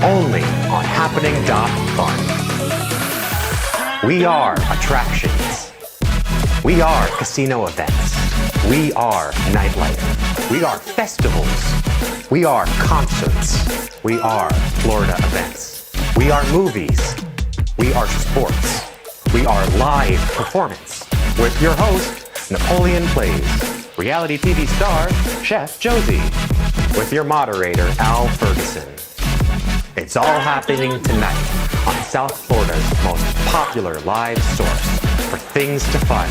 only on HAPPENING.fun. We are attractions. We are casino events. We are nightlife. We are festivals. We are concerts. We are Florida events. We are movies. We are sports. We are live performance. With your host, Napoleon Plays, reality TV star, Chef Josie, with your moderator, Al Ferguson. It's all happening tonight on South Florida's most popular live source for things to fun.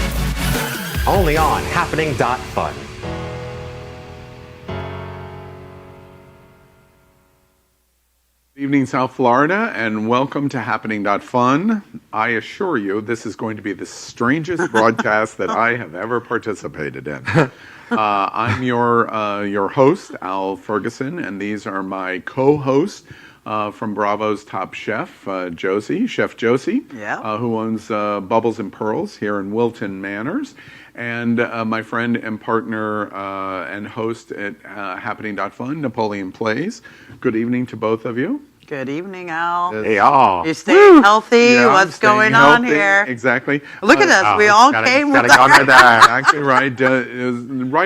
Only on HAPPENING.fun. Good evening, South Florida, and welcome to HAPPENING.fun. I assure you, this is going to be the strangest broadcast that I have ever participated in. I'm your host, Al Ferguson, and these are my co-hosts from Bravo's Top Chef, Chef Josie, who owns Bubbles and Pearls here in Wilton Manors, and my friend and partner and host at HAPPENING.fun, Napoleon Plays. Good evening to both of you. Good evening, Al. Hey, all. You staying healthy? Yeah, What's going on here? Exactly. Look at us. We all came with Exactly right.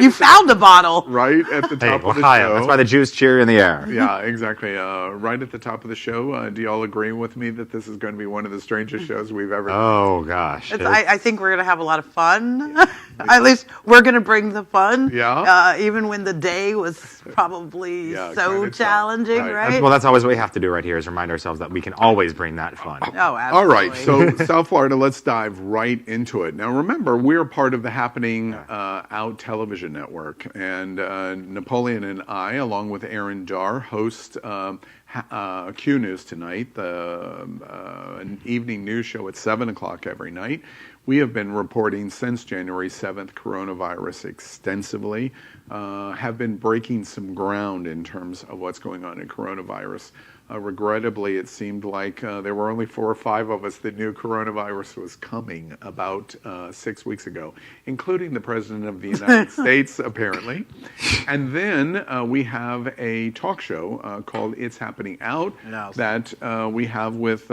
You found a bottle. Right at the top of the show. That's why the Jews cheer in the air. Yeah, exactly. Right at the top of the show. Do you all agree with me that this is going to be one of the strangest shows we've ever done? Oh, gosh. I think we're going to have a lot of fun. At least we're going to bring the fun. Yeah. Even when the day was probably so kind of challenging, tough. right? Well, that's always what we have to do right here is remind ourselves that we can always bring that fun. Oh, absolutely. All right, so South Florida, let's dive right into it. Now, remember, we're part of the Happening Out television network, and Napoleon and I, along with Aaron Dar, host Q News tonight, an evening news show at 7 o'clock every night. We have been reporting since January 7th coronavirus extensively, have been breaking some ground in terms of what's going on in coronavirus. Regrettably, it seemed like there were only 4 or 5 of us that knew coronavirus was coming about 6 weeks ago, including the President of the United States, apparently. And then we have a talk show called It's Happening Out that we have with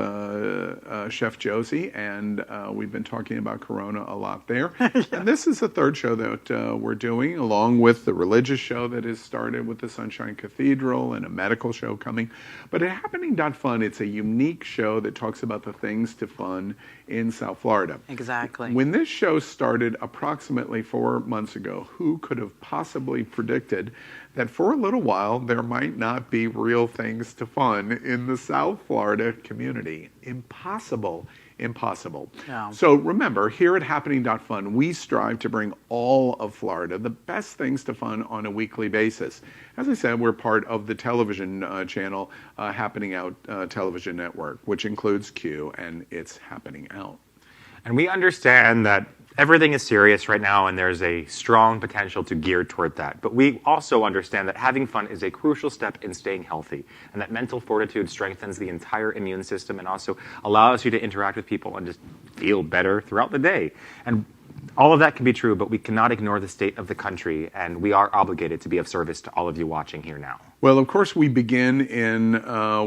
Chef Josie, and we've been talking about Corona a lot there. And this is the third show that we're doing, along with the religious show that has started with the Sunshine Cathedral and a medical show coming. But at HAPPENING.fun, it's a unique show that talks about the things to fun in South Florida. Exactly. When this show started approximately 4 months ago, who could have possibly predicted that for a little while there might not be real things to fun in the South Florida community? Impossible. Impossible. Yeah. So remember, here at HAPPENING.fun, we strive to bring all of Florida the best things to fun on a weekly basis. As I said, we're part of the television channel Happening Out Television Network, which includes Q and It's Happening Out. And we understand that everything is serious right now and there's a strong potential to gear toward that. But we also understand that having fun is a crucial step in staying healthy and that mental fortitude strengthens the entire immune system and also allows you to interact with people and just feel better throughout the day. And all of that can be true, but we cannot ignore the state of the country, and we are obligated to be of service to all of you watching here now. Well, of course, we begin in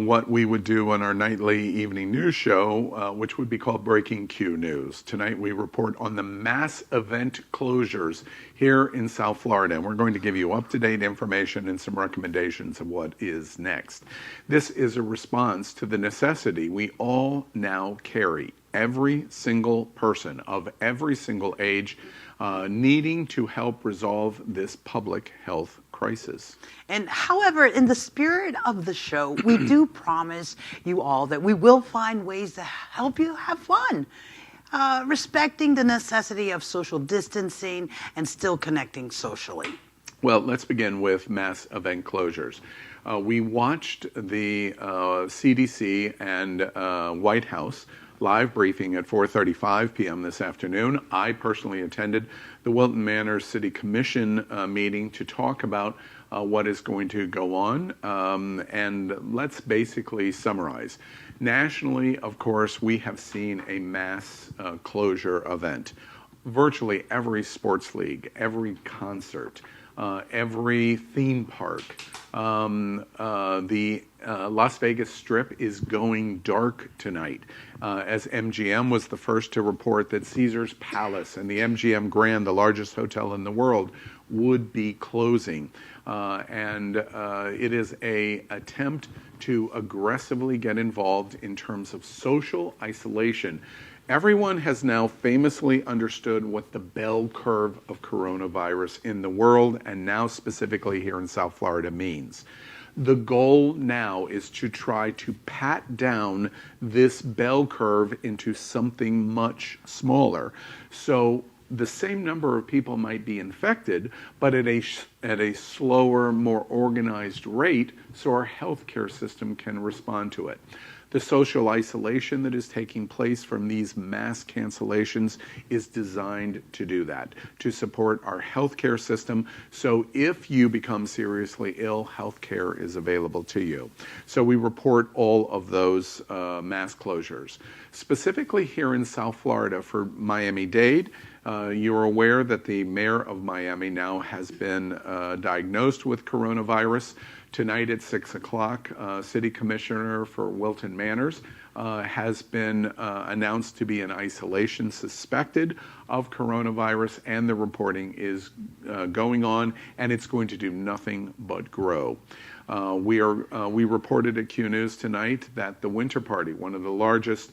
what we would do on our nightly evening news show, which would be called Breaking Q News. Tonight, we report on the mass event closures here in South Florida, and we're going to give you up-to-date information and some recommendations of what is next. This is a response to the necessity we all now carry, every single person of every single age needing to help resolve this public health crisis. And however, in the spirit of the show, we do promise you all that we will find ways to help you have fun, respecting the necessity of social distancing and still connecting socially. Well, let's begin with mass event closures. We watched the CDC and White House live briefing at 4:35 p.m. this afternoon. I personally attended the Wilton Manors City Commission meeting to talk about what is going to go on. And let's basically summarize. Nationally, of course, we have seen a mass closure event. Virtually every sports league, every concert, every theme park. The Las Vegas Strip is going dark tonight, as MGM was the first to report that Caesars Palace and the MGM Grand, the largest hotel in the world, would be closing. It is an attempt to aggressively get involved in terms of social isolation. Everyone has now famously understood what the bell curve of coronavirus in the world, and now specifically here in South Florida, means. The goal now is to try to pat down this bell curve into something much smaller. So the same number of people might be infected, but at a slower, more organized rate, so our healthcare system can respond to it. The social isolation that is taking place from these mass cancellations is designed to do that, to support our healthcare system. So if you become seriously ill, healthcare is available to you. So we report all of those mass closures. Specifically here in South Florida for Miami-Dade, you're aware that the mayor of Miami now has been diagnosed with coronavirus. Tonight at 6 o'clock, City Commissioner for Wilton Manors has been announced to be in isolation, suspected of coronavirus, and the reporting is going on, and it's going to do nothing but grow. We reported at Q News tonight that the Winter Party, one of the largest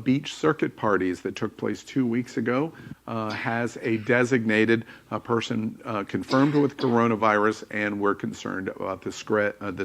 beach circuit parties that took place 2 weeks ago, has a designated person confirmed with coronavirus, and we're concerned about the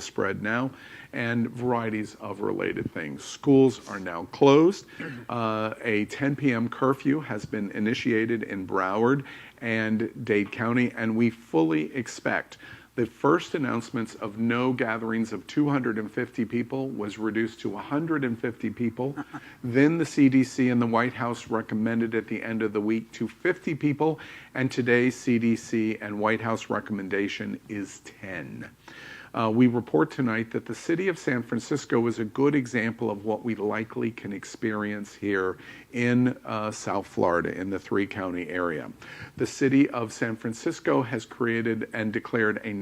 spread now, and varieties of related things. Schools are now closed. A 10 p.m. curfew has been initiated in Broward and Dade County, and we fully expect the first announcements of no gatherings of 250 people was reduced to 150 people. Then the CDC and the White House recommended at the end of the week to 50 people, and today's CDC and White House recommendation is 10. We report tonight that the city of San Francisco is a good example of what we likely can experience here in South Florida, in the three-county area. The city of San Francisco has created and declared a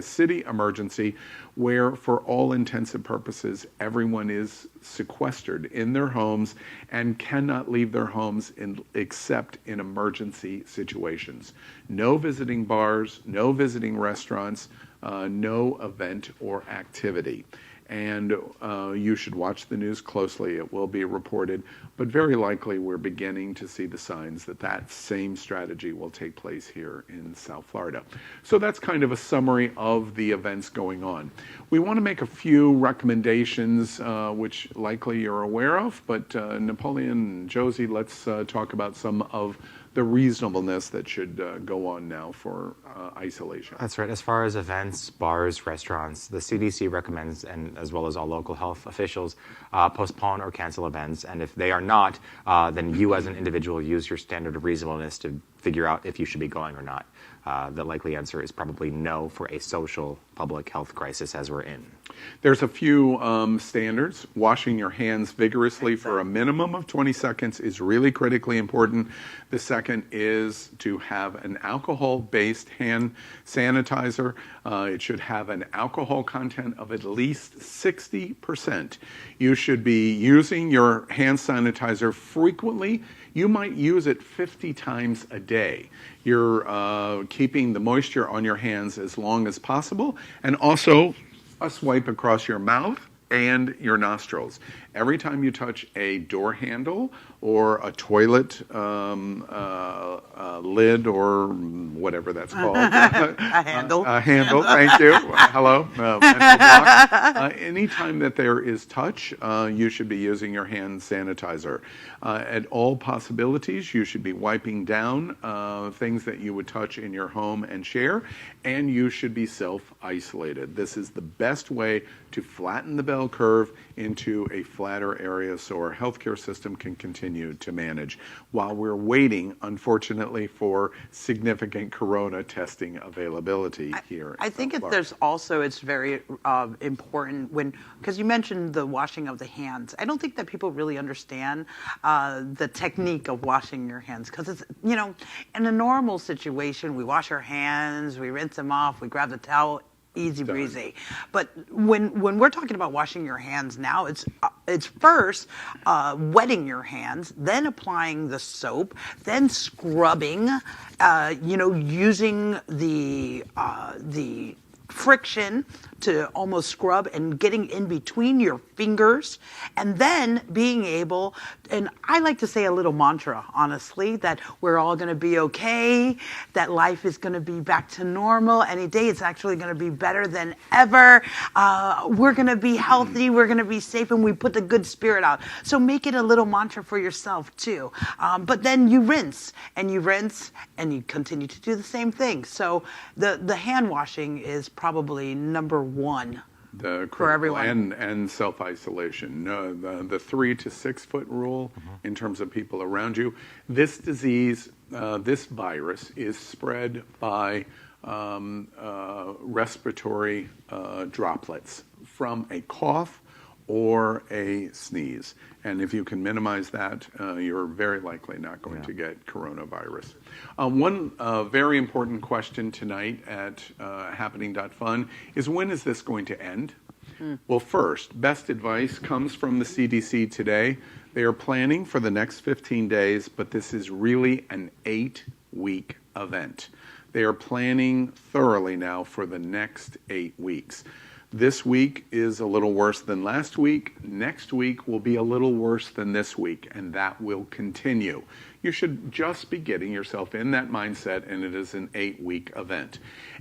city emergency where, for all intents and purposes, everyone is sequestered in their homes and cannot leave their homes except in emergency situations. No visiting bars, no visiting restaurants, no event or activity. And you should watch the news closely. It will be reported, but very likely we're beginning to see the signs that that same strategy will take place here in South Florida. So that's kind of a summary of the events going on. We want to make a few recommendations, which likely you're aware of, but Napoleon and Josie, let's talk about some of the reasonableness that should go on now for isolation. That's right. As far as events, bars, restaurants, the CDC recommends, and as well as all local health officials, postpone or cancel events. And if they are not, then you as an individual use your standard of reasonableness to figure out if you should be going or not. The likely answer is probably no for a social public health crisis as we're in. There's a few standards. Washing your hands vigorously for a minimum of 20 seconds is really critically important. The second is to have an alcohol-based hand sanitizer. It should have an alcohol content of at least 60%. You should be using your hand sanitizer frequently. You might use it 50 times a day. You're keeping the moisture on your hands as long as possible, and also a swipe across your mouth and your nostrils. Every time you touch a door handle or a toilet lid or whatever that's called. A handle. A handle, thank you. Hello, mental block. Anytime that there is touch, you should be using your hand sanitizer. At all possibilities, you should be wiping down things that you would touch in your home and share, and you should be self-isolated. This is the best way to flatten the bell bell curve into a flatter area so our healthcare system can continue to manage while we're waiting, unfortunately, for significant corona testing availability here. I think it's very important because you mentioned the washing of the hands. I don't think that people really understand the technique of washing your hands because it's, in a normal situation, we wash our hands, we rinse them off, we grab the towel, easy breezy. But when we're talking about washing your hands now, it's first wetting your hands, then applying the soap, then scrubbing, using the friction to almost scrub and getting in between your fingers, and then being able, and I like to say a little mantra, honestly, that we're all going to be okay, that life is going to be back to normal. Any day it's actually going to be better than ever. We're going to be healthy, we're going to be safe, and we put the good spirit out. So make it a little mantra for yourself too. But then you rinse, and you continue to do the same thing. So the hand washing is probably number one for everyone. And self-isolation. The 3 to 6 foot rule in terms of people around you. This disease, this virus is spread by respiratory droplets from a cough or a sneeze. And if you can minimize that, you're very likely not going to get coronavirus. One very important question tonight at HAPPENING.fun is, when is this going to end? Well, first, best advice comes from the CDC today. They are planning for the next 15 days, but this is really an 8-week event. They are planning thoroughly now for the next 8 weeks. This week is a little worse than last week. Next week will be a little worse than this week, and that will continue. You should just be getting yourself in that mindset, and it is an 8-week event.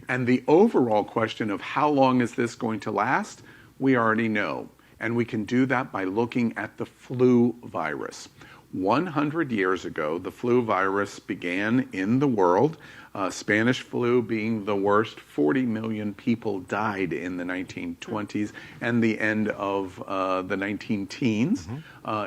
And the overall question of how long is this going to last, we already know. And we can do that by looking at the flu virus. 100 years ago, the flu virus began in the world. Spanish flu being the worst. 40 million people died in the 1920s and the end of the 19-teens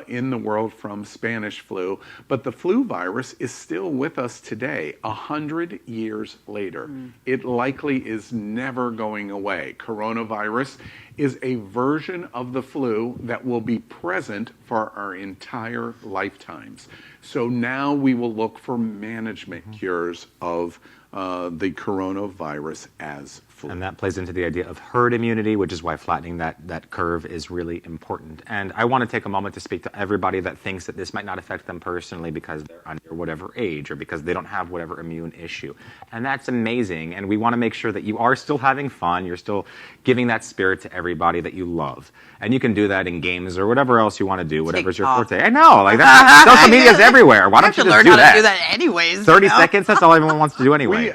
in the world from Spanish flu. But the flu virus is still with us today, 100 years later. It likely is never going away. Coronavirus is a version of the flu that will be present for our entire lifetimes. So now we will look for management cures of the coronavirus as flu. And that plays into the idea of herd immunity, which is why flattening that curve is really important. And I want to take a moment to speak to everybody that thinks that this might not affect them personally because they're under whatever age or because they don't have whatever immune issue. And that's amazing. And we want to make sure that you are still having fun. You're still giving that spirit to everybody that you love. And you can do that in games or whatever else you want to do, whatever's your forte. I know, like that. Social media is everywhere. Why don't you just do that? Learn how to do that anyways. 30 seconds, that's all everyone wants to do anyway.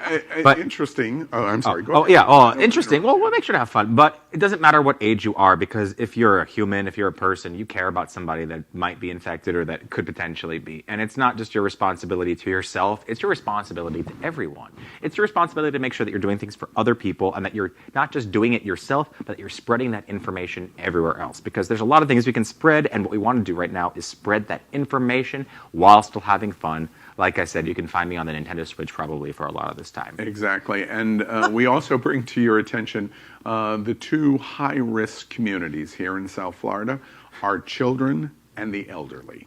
But interesting. Oh, I'm sorry. Go ahead. Yeah. Oh, interesting. Well, we'll make sure to have fun. But it doesn't matter what age you are, because if you're a human, if you're a person, you care about somebody that might be infected or that could potentially be. And it's not just your responsibility to yourself. It's your responsibility to everyone. It's your responsibility to make sure that you're doing things for other people and that you're not just doing it yourself, but that you're spreading that information everywhere else. Because there's a lot of things we can spread, and what we want to do right now is spread that information while still having fun. Like I said, you can find me on the Nintendo Switch probably for a lot of this time. Exactly. And we also bring to your attention the two high-risk communities here in South Florida are children and the elderly.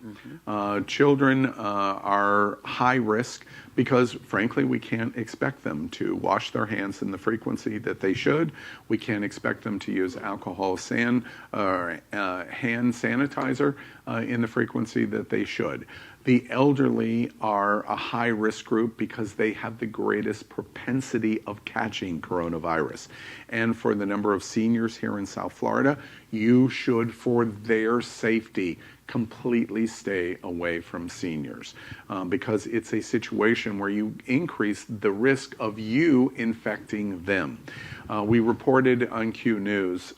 Children are high risk because, frankly, we can't expect them to wash their hands in the frequency that they should. We can't expect them to use alcohol hand sanitizer in the frequency that they should. The elderly are a high-risk group because they have the greatest propensity of catching coronavirus. And for the number of seniors here in South Florida, you should, for their safety, completely stay away from seniors because it's a situation where you increase the risk of you infecting them. We reported on Q News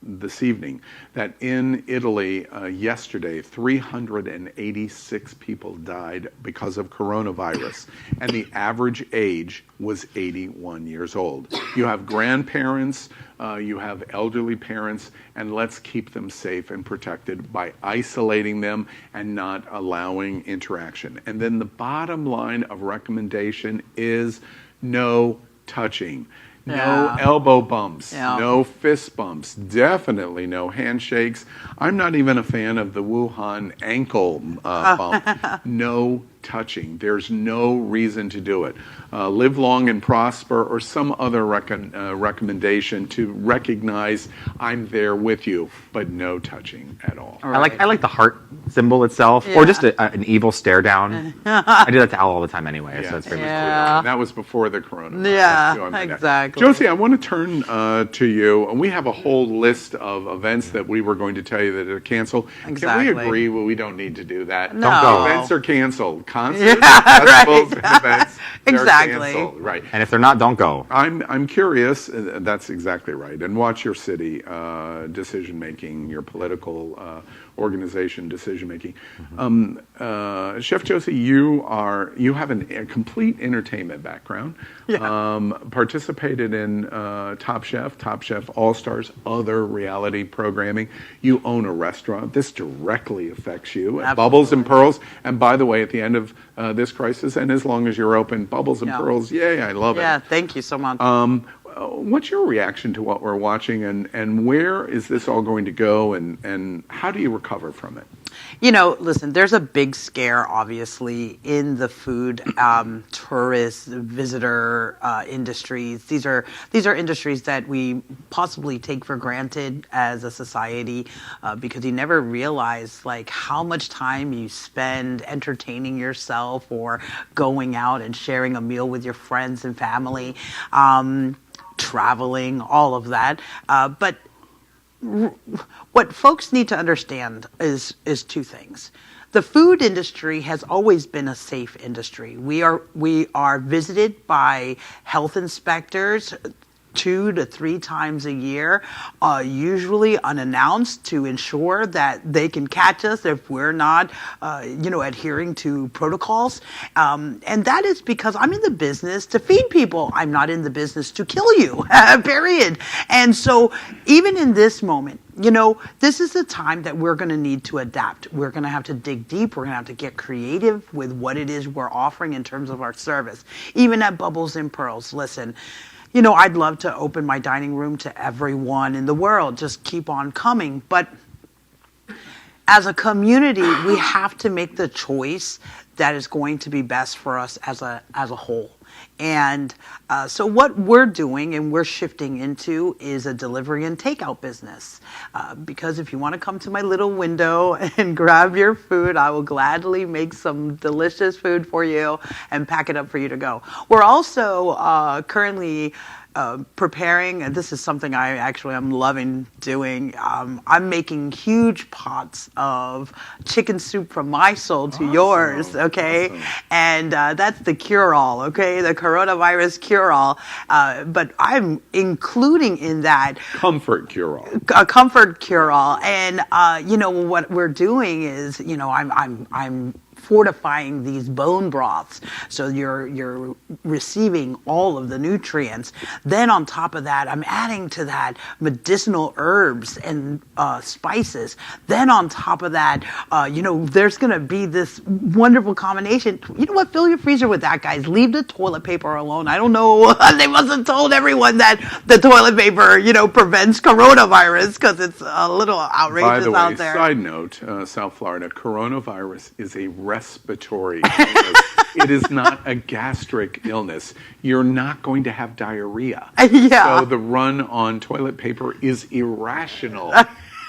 this evening that in Italy yesterday, 386 people died because of coronavirus, and the average age was 81 years old. You have grandparents, you have elderly parents, and let's keep them safe and protected by isolating them and not allowing interaction. And then the bottom line of recommendation is no touching. No elbow bumps, no fist bumps, definitely no handshakes. I'm not even a fan of the Wuhan ankle bump. No touching. There's no reason to do it. Live long and prosper, or some other recommendation to recognize I'm there with you, but no touching at all. I like the heart symbol itself, or just an evil stare down. I do that to Al all the time anyway, so it's very much cool. That was before the coronavirus. Yeah, exactly. Josie, I want to turn to you. We have a whole list of events that we were going to tell you that are canceled. Exactly. Can we agree? Well, we don't need to do that. No. Don't go. Events are canceled. Concerts, festivals, and events, they're Exactly. canceled. Right. And if they're not, don't go. I'm curious. That's exactly right. And watch your city decision making, your political organization decision making. Chef Josie, you have a complete entertainment background. Participated in Top Chef All Stars, other reality programming. You own a restaurant. This directly affects you. Absolutely. Bubbles and Pearls. And by the way, at the end of this crisis, and as long as you're open, Bubbles and Pearls. Yay! I love it. Yeah, thank you so much. What's your reaction to what we're watching, and where is this all going to go, and how do you recover from it? Listen, there's a big scare, obviously, in the food, tourist, visitor industries. These are industries that we possibly take for granted as a society because you never realize how much time you spend entertaining yourself or going out and sharing a meal with your friends and family, traveling, all of that. But what folks need to understand is two things. The food industry has always been a safe industry. We are visited by health inspectors 2 to 3 times a year, usually unannounced, to ensure that they can catch us if we're not, adhering to protocols. And that is because I'm in the business to feed people. I'm not in the business to kill you, period. And so even in this moment, this is the time that we're going to need to adapt. We're going to have to dig deep. We're going to have to get creative with what it is we're offering in terms of our service. Even at Bubbles and Pearls, listen, I'd love to open my dining room to everyone in the world. Just keep on coming. But as a community, we have to make the choice that is going to be best for us as a whole. And so what we're doing and we're shifting into is a delivery and takeout business. Because if you want to come to my little window and grab your food, I will gladly make some delicious food for you and pack it up for you to go. We're also currently preparing, and this is something I'm loving doing. I'm making huge pots of chicken soup from my soul to yours, okay? Awesome. And that's the cure-all, okay? The coronavirus cure-all. But I'm including in that Comfort cure-all. a comfort cure-all. And what we're doing is, I'm fortifying these bone broths, so you're receiving all of the nutrients. Then on top of that, I'm adding to that medicinal herbs and spices. Then on top of that, there's going to be this wonderful combination. You know what? Fill your freezer with that, guys. Leave the toilet paper alone. I don't know. They must have told everyone that the toilet paper, prevents coronavirus, because it's a little outrageous By the way, out there. side note, South Florida, coronavirus is a respiratory illness. It is not a gastric illness. You're not going to have diarrhea. Yeah. So the run on toilet paper is irrational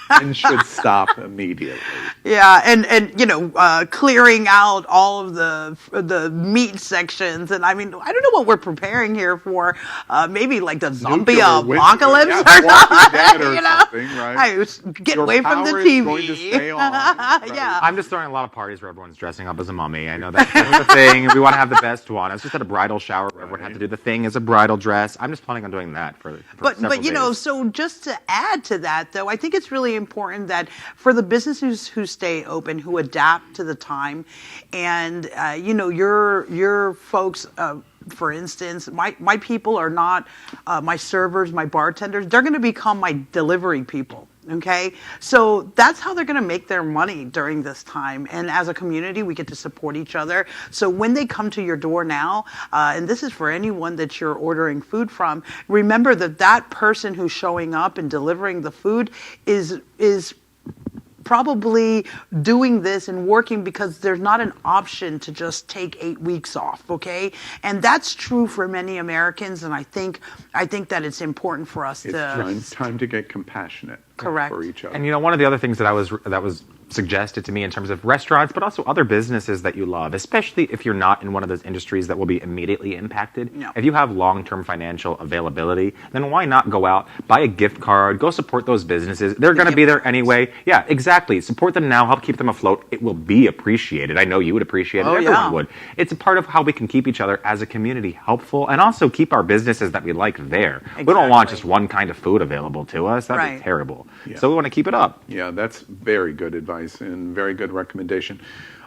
and should stop immediately. Yeah, and clearing out all of the meat sections, and I don't know what we're preparing here for. Maybe like the zombie Nuclear winter. apocalypse Yeah, or Walking Dead or something. something, right? Get Your away from the power TV. is going to stay on, right? Yeah. I'm just throwing a lot of parties where everyone's dressing up as a mummy. I know that's the thing. We want to have the best one. I was just at a bridal shower where everyone had to do the thing as a bridal dress. I'm just planning on doing that for But several days. so just to add to that, though, I think it's really important that for the businesses who stay open, who adapt to the time, and your folks for instance, my people are not my servers, my bartenders. They're going to become my delivery people. Okay, so that's how they're going to make their money during this time. And as a community, we get to support each other. So when they come to your door now, and this is for anyone that you're ordering food from, remember that that person who's showing up and delivering the food is probably doing this and working because there's not an option to just take 8 weeks off, okay? And that's true for many Americans, and I think that it's important for us It's time to get compassionate Correct. for each other. And one of the other things that was suggested to me in terms of restaurants, but also other businesses that you love, especially if you're not in one of those industries that will be immediately impacted. No. If you have long-term financial availability, then why not go out, buy a gift card, go support those businesses. They're going to be there anyway. Yeah, exactly. Support them now, help keep them afloat. It will be appreciated. I know you would appreciate it. Everyone would. It's a part of how we can keep each other as a community helpful and also keep our businesses that we like there. Exactly. We don't want just one kind of food available to us. That'd be terrible. Yeah. So we want to keep it up. Yeah, that's very good advice and very good recommendation.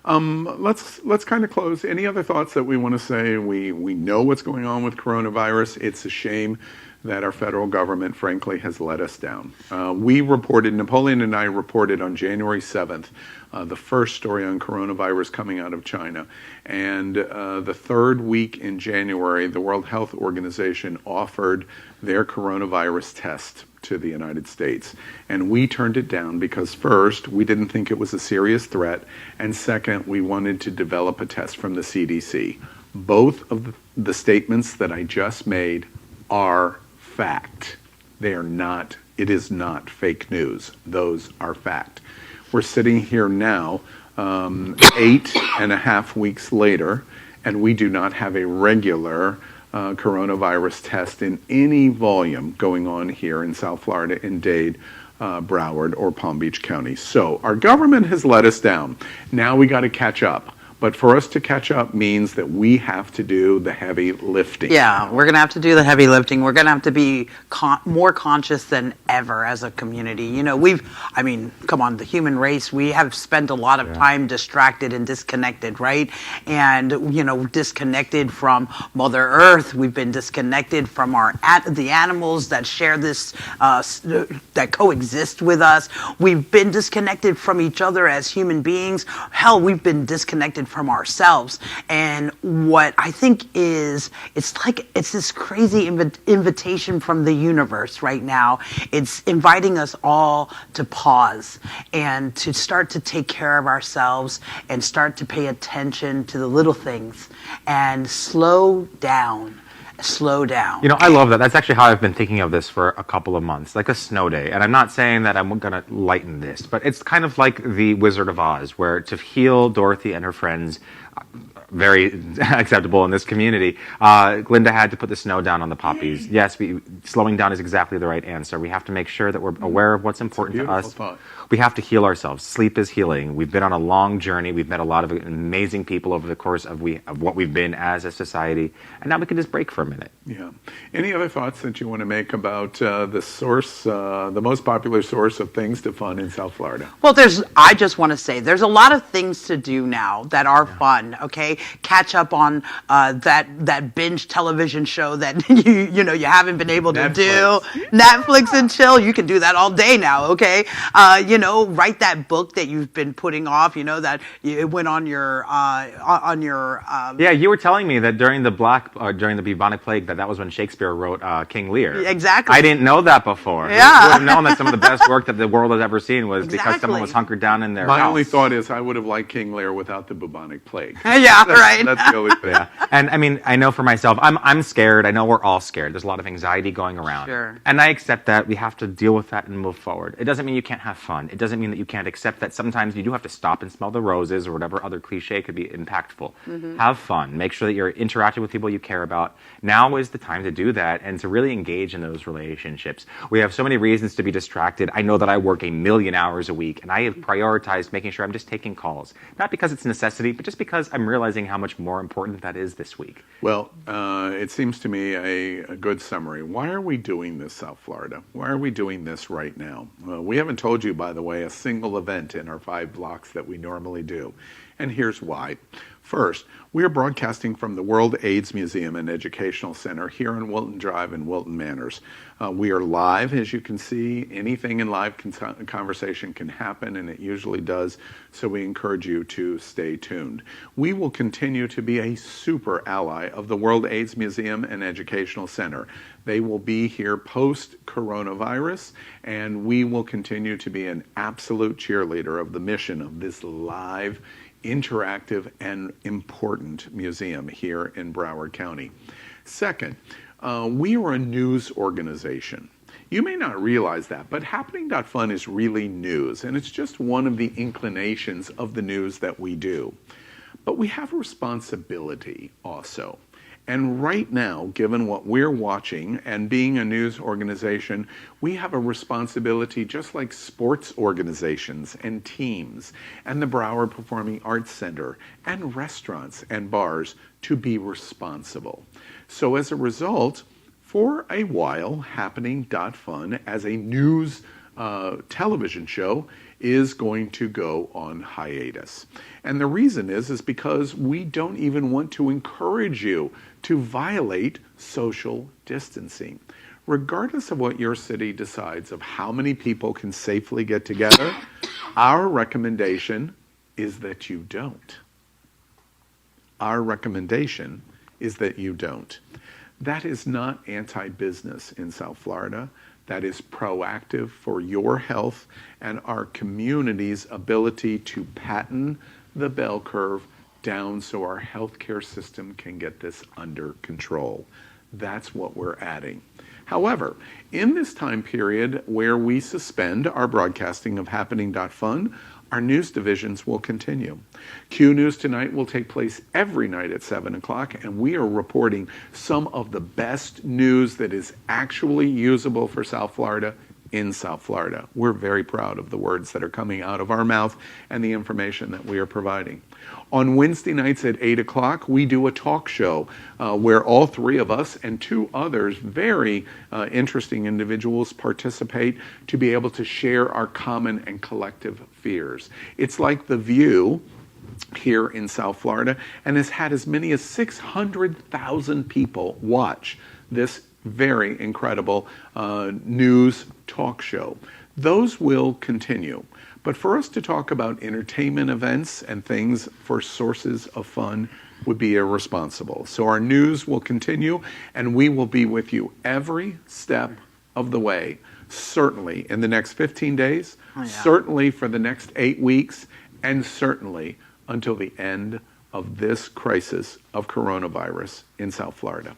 Let's kind of close. Any other thoughts that we want to say? We know what's going on with coronavirus. It's a shame that our federal government, frankly, has let us down. Napoleon and I reported on January 7th, the first story on coronavirus coming out of China. And the third week in January, the World Health Organization offered their coronavirus test to the United States. And we turned it down because first, we didn't think it was a serious threat. And second, we wanted to develop a test from the CDC. Both of the statements that I just made are fact. They are not, it is not fake news. Those are fact. We're sitting here now, 8.5 weeks later, and we do not have a regular coronavirus test in any volume going on here in South Florida, in Dade, Broward, or Palm Beach County. So our government has let us down. Now we got to catch up. But for us to catch up means that we have to do the heavy lifting. Yeah, we're going to have to do the heavy lifting. We're going to have to be more conscious than ever as a community. Come on, the human race, we have spent a lot of time distracted and disconnected, right? And, disconnected from Mother Earth. We've been disconnected from the animals that share this, that coexist with us. We've been disconnected from each other as human beings. Hell, we've been disconnected from ourselves. And what I think is, it's this crazy invitation from the universe right now. It's inviting us all to pause and to start to take care of ourselves and start to pay attention to the little things and slow down. I love that. That's actually how I've been thinking of this for a couple of months, like a snow day. And I'm not saying that I'm going to lighten this, but it's kind of like the Wizard of Oz, where to heal Dorothy and her friends, very acceptable in this community, Glinda had to put the snow down on the poppies. Yes, slowing down is exactly the right answer. We have to make sure that we're aware of what's important to us. Thought. We have to heal ourselves. Sleep is healing. We've been on a long journey. We've met a lot of amazing people over the course of what we've been as a society. And now we can just break for a minute. Yeah. Any other thoughts that you want to make about the source, the most popular source of things to fun in South Florida? Well, I just want to say there's a lot of things to do now that are fun, okay? Catch up on that binge television show that you haven't been able to do. Netflix and chill. You can do that all day now, okay? Write that book that you've been putting off, that it went on your Yeah, you were telling me that during the bubonic plague that was when Shakespeare wrote King Lear. Exactly. I didn't know that before. Yeah. You would have known that some of the best work that the world has ever seen was because someone was hunkered down in their My house. only thought is I would have liked King Lear without the bubonic plague. Yeah, right. That's the only thing. Yeah. And I know for myself, I'm scared. I know we're all scared. There's a lot of anxiety going around. Sure. And I accept that. We have to deal with that and move forward. It doesn't mean you can't have fun. It doesn't mean that you can't accept that sometimes you do have to stop and smell the roses or whatever other cliche could be impactful. Mm-hmm. Have fun. Make sure that you're interacting with people you care about. Now is the time to do that and to really engage in those relationships. We have so many reasons to be distracted. I know that I work 1,000,000 hours a week, and I have prioritized making sure I'm just taking calls. Not because it's a necessity, but just because I'm realizing how much more important that is this week. Well, it seems to me a good summary. Why are we doing this, South Florida? Why are we doing this right now? We haven't told you, by the way, a single event in our 5 blocks that we normally do. And here's why. First, we are broadcasting from the World AIDS Museum and Educational Center here on Wilton Drive in Wilton Manors. We are live, as you can see. Anything in live conversation can happen, and it usually does, so we encourage you to stay tuned. We will continue to be a super ally of the World AIDS Museum and Educational Center. They will be here post-coronavirus, and we will continue to be an absolute cheerleader of the mission of this live, interactive, and important museum here in Broward County. Second, we are a news organization. You may not realize that, but Happening.fun is really news, and it's just one of the inclinations of the news that we do. But we have a responsibility also. And right now, given what we're watching and being a news organization, we have a responsibility just like sports organizations and teams and the Broward Performing Arts Center and restaurants and bars to be responsible. So as a result, for a while, Happening.fun as a news television show is going to go on hiatus. And the reason is because we don't even want to encourage you to violate social distancing. Regardless of what your city decides of how many people can safely get together, our recommendation is that you don't. Our recommendation is that you don't. That is not anti-business in South Florida. That is proactive for your health and our community's ability to pattern the bell curve down so our healthcare system can get this under control. That's what we're adding. However, in this time period where we suspend our broadcasting of Happening.fun, our news divisions will continue. Q News Tonight will take place every night at 7 o'clock, and we are reporting some of the best news that is actually usable for South Florida in South Florida. We're very proud of the words that are coming out of our mouth and the information that we are providing. On Wednesday nights at 8 o'clock, we do a talk show where all three of us and two others, very interesting individuals, participate to be able to share our common and collective fears. It's like The View here in South Florida and has had as many as 600,000 people watch this very incredible news talk show. Those will continue. But for us to talk about entertainment events and things for sources of fun would be irresponsible. So our news will continue, and we will be with you every step of the way, certainly in the next 15 days, certainly for the next 8 weeks, and certainly until the end of this crisis of coronavirus in South Florida.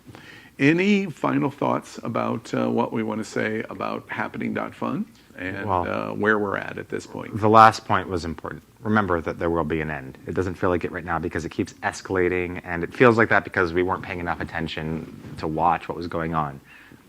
Any final thoughts about what we want to say about Happening.fun and where we're at this point? The last point was important. Remember that there will be an end. It doesn't feel like it right now because it keeps escalating, and it feels like that because we weren't paying enough attention to watch what was going on.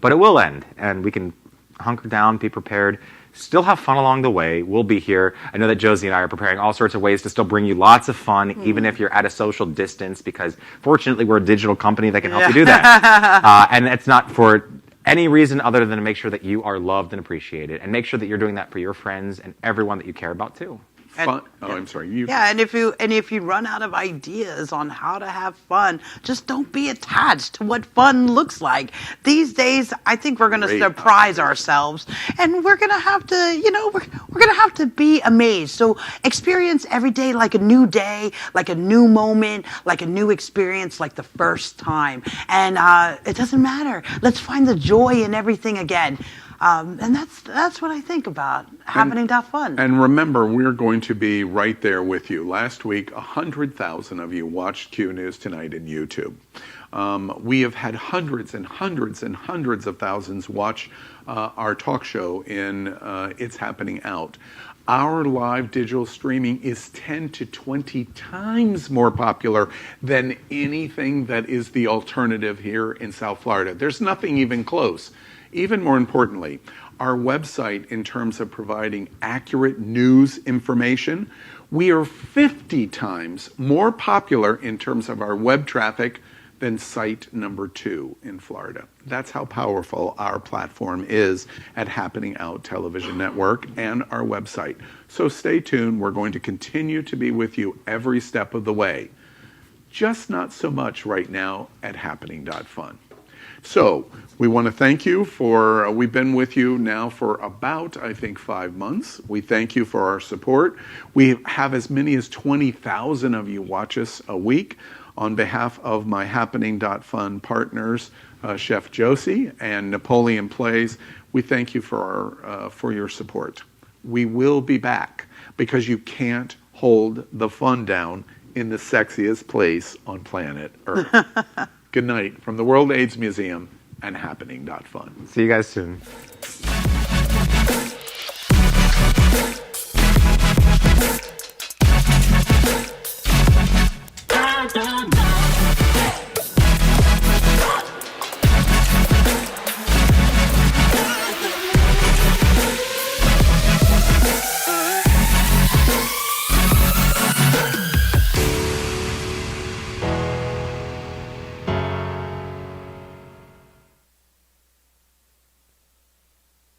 But it will end, and we can hunker down, be prepared, still have fun along the way. We'll be here. I know that Josie and I are preparing all sorts of ways to still bring you lots of fun, even if you're at a social distance, because fortunately we're a digital company that can help you do that. And it's not for any reason other than to make sure that you are loved and appreciated, and make sure that you're doing that for your friends and everyone that you care about too. Fun. I'm sorry. And if you run out of ideas on how to have fun, just don't be attached to what fun looks like. These days, I think we're going to surprise ourselves, and we're going to have to, we're going to have to be amazed. So experience every day like a new day, like a new moment, like a new experience, like the first time. And it doesn't matter. Let's find the joy in everything again. And that's what I think about Happening.fun. And remember, we're going to be right there with you. Last week, 100,000 of you watched Q News Tonight in YouTube. We have had hundreds and hundreds and hundreds of thousands watch our talk show in It's Happening Out. Our live digital streaming is 10 to 20 times more popular than anything that is the alternative here in South Florida. There's nothing even close. Even more importantly, our website, in terms of providing accurate news information, we are 50 times more popular in terms of our web traffic than site number 2 in Florida. That's how powerful our platform is at Happening Out Television Network and our website. So stay tuned. We're going to continue to be with you every step of the way. Just not so much right now at Happening.fun. So we want to thank you for, we've been with you now for about, I think, 5 months. We thank you for our support. We have as many as 20,000 of you watch us a week. On behalf of my Happening.fun partners, Chef Josie and Napoleon Plays, we thank you for your support. We will be back because you can't hold the fun down in the sexiest place on planet Earth. Good night from the World AIDS Museum and Happening.fun. See you guys soon.